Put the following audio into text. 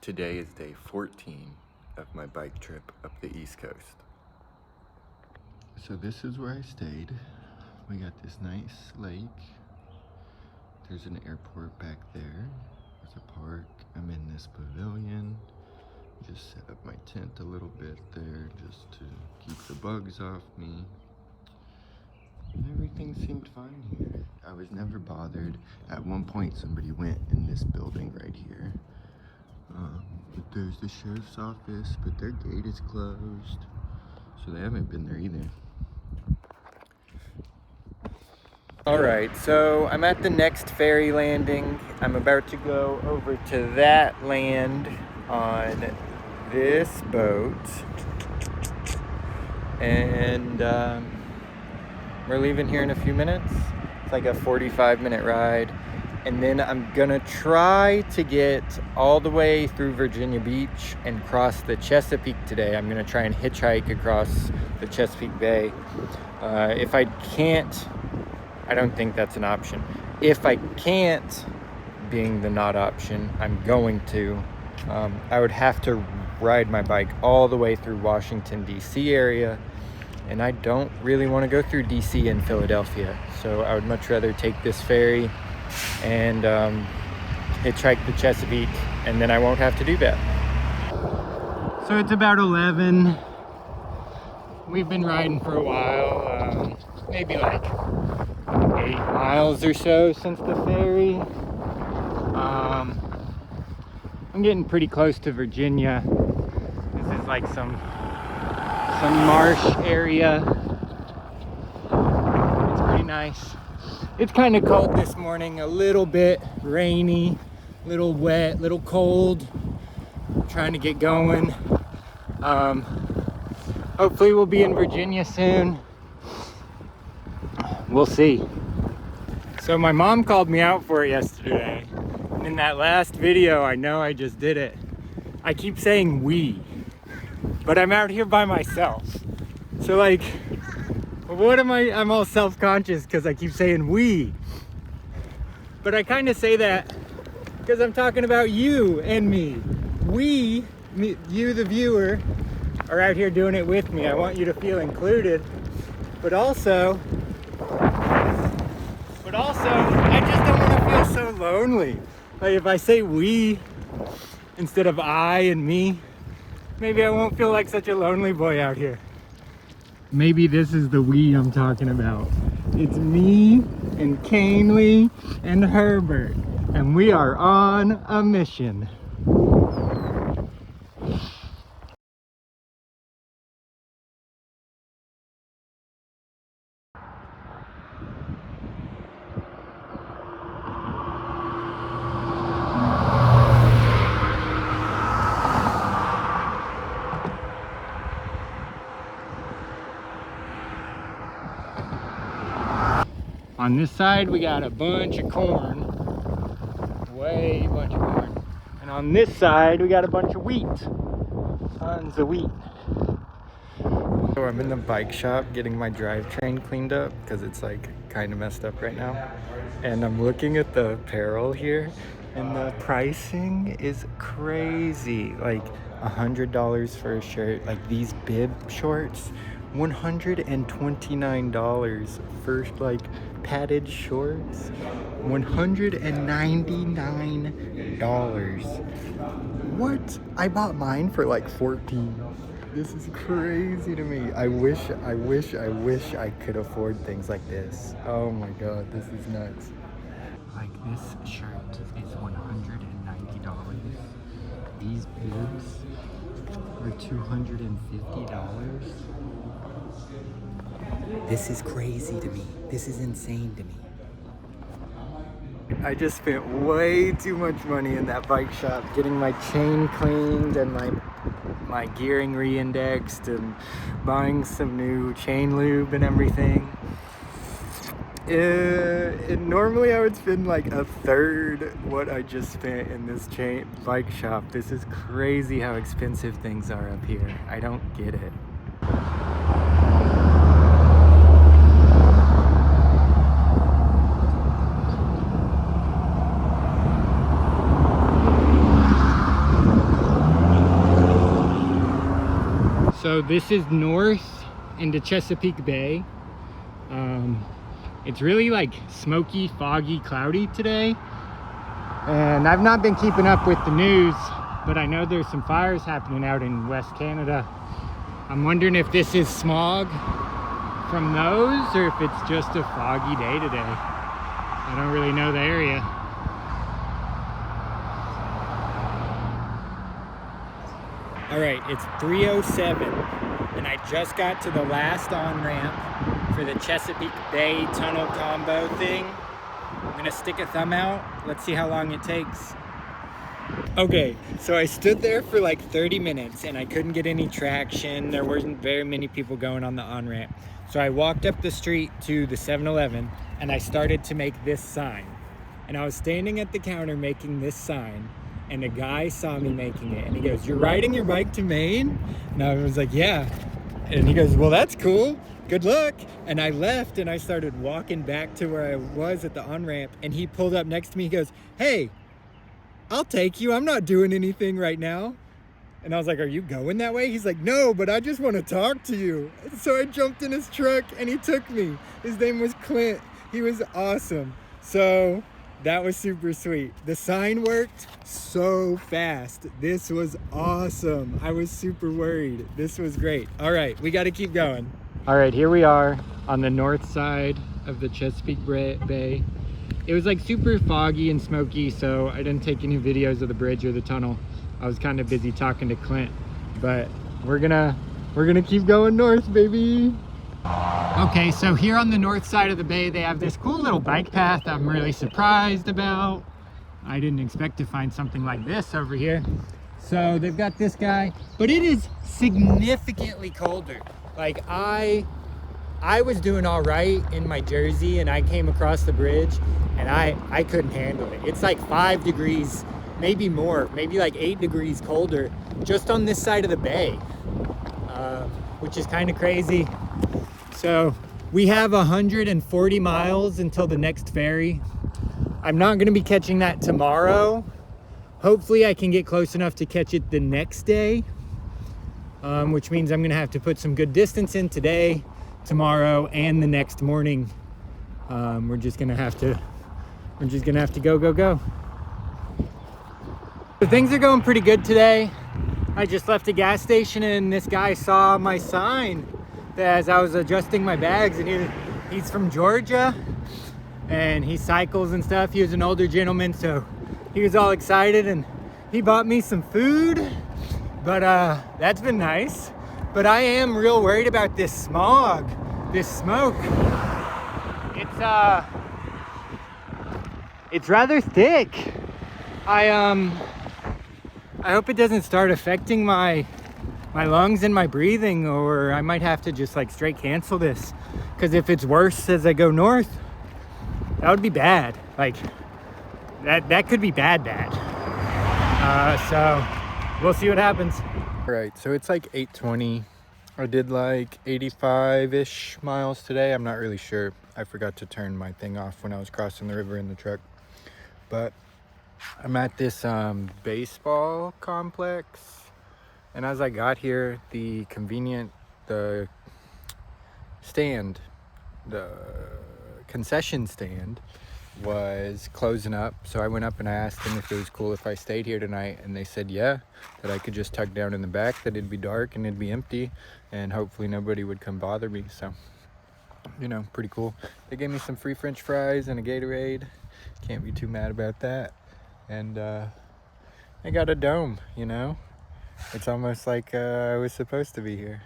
Today is day 14 of my bike trip up the East Coast. So this is where I stayed. We got this nice lake. There's an airport back there. There's a park. I'm in this pavilion. Just set up my tent a little bit there just to keep the bugs off me. And everything seemed fine here. I was never bothered. At one point somebody went in this building right here. But there's the sheriff's office, but their gate is closed. So they haven't been there either. Alright, so I'm at the next ferry landing. I'm about to go over to that land on this boat. And we're leaving here in a few minutes. It's like a 45-minute ride. And then I'm gonna try to get all the way through Virginia Beach and cross the Chesapeake today. I'm gonna try and hitchhike across the Chesapeake Bay. If I can't, I don't think that's an option. If I can't, being the not option, I'm going to. I would have to ride my bike all the way through Washington, D.C. area. And I don't really wanna go through D.C. and Philadelphia. So I would much rather take this ferry and hitchhike the Chesapeake, and then I won't have to do that. So it's about 11. We've been riding for a while, maybe like 8 miles or so since the ferry. I'm getting pretty close to Virginia. This is like some marsh area. It's pretty nice. It's kind of cold this morning, a little bit rainy, a little wet, a little cold. Trying to get going. Hopefully we'll be in Virginia soon. We'll see. So my mom called me out for it yesterday. And in that last video, I know I just did it. I keep saying we, but I'm out here by myself. So like, what am I'm all self-conscious because I keep saying we. But I kind of say that because I'm talking about you and me. We, you the viewer, are out here doing it with me. I want you to feel included. But also, I just don't want to feel so lonely. Like if I say we instead of I and me, maybe I won't feel like such a lonely boy out here. Maybe this is the we I'm talking about. It's me and Canely and Herbert, and we are on a mission. On this side, we got a bunch of corn, way bunch of corn. And on this side, we got a bunch of wheat, tons of wheat. So I'm in the bike shop getting my drivetrain cleaned up because it's like kind of messed up right now. And I'm looking at the apparel here and the pricing is crazy. Like $100 for a shirt, like these bib shorts, $129 for like padded shorts, $199. What? I bought mine for like $14. This is crazy to me. I wish I could afford things like this. Oh my god, this is nuts. Like this shirt is $190. These bibs are $250. This is crazy to me. This is insane to me. I just spent way too much money in that bike shop getting my chain cleaned and my gearing re-indexed and buying some new chain lube and everything. Normally I would spend like a third what I just spent in this bike shop. This is crazy how expensive things are up here. I don't get it. So this is north into Chesapeake Bay. It's really like smoky, foggy, cloudy today. And I've not been keeping up with the news, but I know there's some fires happening out in West Canada. I'm wondering if this is smog from those or if it's just a foggy day today. I don't really know the area. All right, it's 3:07 and I just got to the last on-ramp for the Chesapeake Bay tunnel combo thing. I'm gonna stick a thumb out. Let's see how long it takes. Okay, so I stood there for like 30 minutes and I couldn't get any traction. There wasn't very many people going on the on-ramp. So I walked up the street to the 7-Eleven and I started to make this sign. And I was standing at the counter making this sign and a guy saw me making it and he goes, "You're riding your bike to Maine?" And I was like, "Yeah." And he goes, "Well, that's cool. Good luck." And I left and I started walking back to where I was at the on-ramp and he pulled up next to me. He goes, "Hey, I'll take you. I'm not doing anything right now." And I was like, "Are you going that way?" He's like, "No, but I just want to talk to you." So I jumped in his truck and he took me. His name was Clint. He was awesome. So that was super sweet. The sign worked so fast. This was awesome. I was super worried. This was great. All right, we got to keep going. All right, here we are on the north side of the Chesapeake Bay. It was like super foggy and smoky, so I didn't take any videos of the bridge or the tunnel. I was kind of busy talking to Clint, but we're gonna keep going north, baby. Okay, so here on the north side of the bay, they have this cool little bike path I'm really surprised about. I didn't expect to find something like this over here. So they've got this guy, but it is significantly colder. Like I was doing all right in my jersey and I came across the bridge and I couldn't handle it. It's like 5 degrees, maybe more, maybe like 8 degrees colder just on this side of the bay, which is kind of crazy. So we have 140 miles until the next ferry. I'm not going to be catching that tomorrow. Hopefully I can get close enough to catch it the next day, which means I'm going to have to put some good distance in today, tomorrow, and the next morning. We're just gonna have to go. So things are going pretty good today. I just left a gas station and this guy saw my sign as I was adjusting my bags, and he's from Georgia and he cycles and stuff. He was an older gentleman, so he was all excited and he bought me some food, but that's been nice. But I am real worried about this smog, this smoke. It's rather thick. I hope it doesn't start affecting my lungs and my breathing, or I might have to just like straight cancel this. Because if it's worse as I go north, that would be bad. Like that could be bad. So we'll see what happens. All right, so it's like 8:20. I did like 85-ish miles today. I'm not really sure. I forgot to turn my thing off when I was crossing the river in the truck. But I'm at this baseball complex, and as I got here, the concession stand was closing up. So I went up and I asked them if it was cool if I stayed here tonight, and they said yeah, that I could just tuck down in the back, that it'd be dark and it'd be empty, and hopefully nobody would come bother me. So, you know, pretty cool. They gave me some free French fries and a Gatorade. Can't be too mad about that. And I got a dome, you know. It's almost like I was supposed to be here.